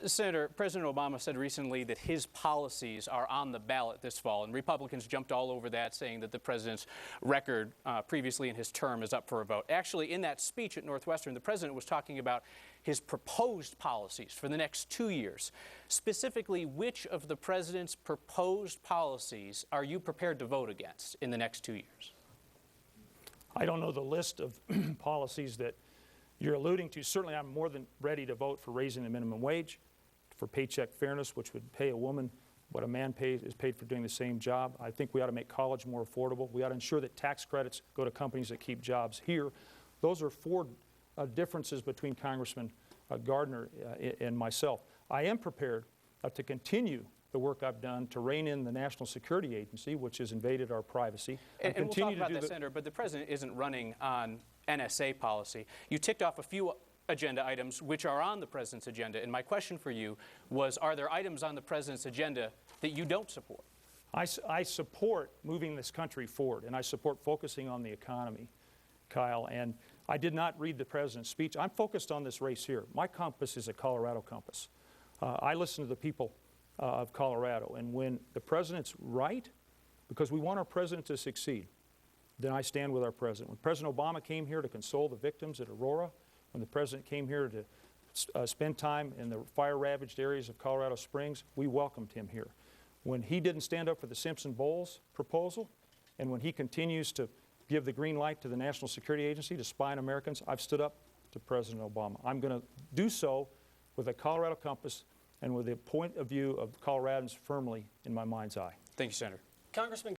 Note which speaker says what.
Speaker 1: Senator, President Obama said recently that his policies are on the ballot this fall, and Republicans jumped all over that, saying that the president's record previously in his term is up for a vote. Actually, in that speech at Northwestern, the president was talking about his proposed policies for the next 2 years. Specifically, which of the president's proposed policies are you prepared to vote against in the next 2 years?
Speaker 2: I don't know the list of policies that you're alluding to. Certainly, I'm more than ready to vote for raising the minimum wage, for paycheck fairness, which would pay a woman what a man is paid for doing the same job. I think we ought to make college more affordable. We ought to ensure that tax credits go to companies that keep jobs here. Those are four differences between Congressman Gardner and myself. I am prepared to continue the work I've done to rein in the National Security Agency, which has invaded our privacy.
Speaker 1: And we'll talk about that, Senator, but the president isn't running on NSA policy. You ticked off a few agenda items which are on the president's agenda, and my question for you was, are there items on the president's agenda that you don't support?
Speaker 2: I support moving this country forward, and I support focusing on the economy, Kyle, and I did not read the president's speech. I'm focused on this race here. My compass is a Colorado compass. I listen to the people of Colorado, and when the president's right, because we want our president to succeed, then I stand with our president. When President Obama came here to console the victims at Aurora, when the president came here to spend time in the fire-ravaged areas of Colorado Springs, we welcomed him here. When he didn't stand up for the Simpson-Bowles proposal, and when he continues to give the green light to the National Security Agency to spy on Americans, I've stood up to President Obama. I'm going to do so with a Colorado compass and with the point of view of Coloradans firmly in my mind's eye.
Speaker 1: Thank you, Senator.
Speaker 3: Congressman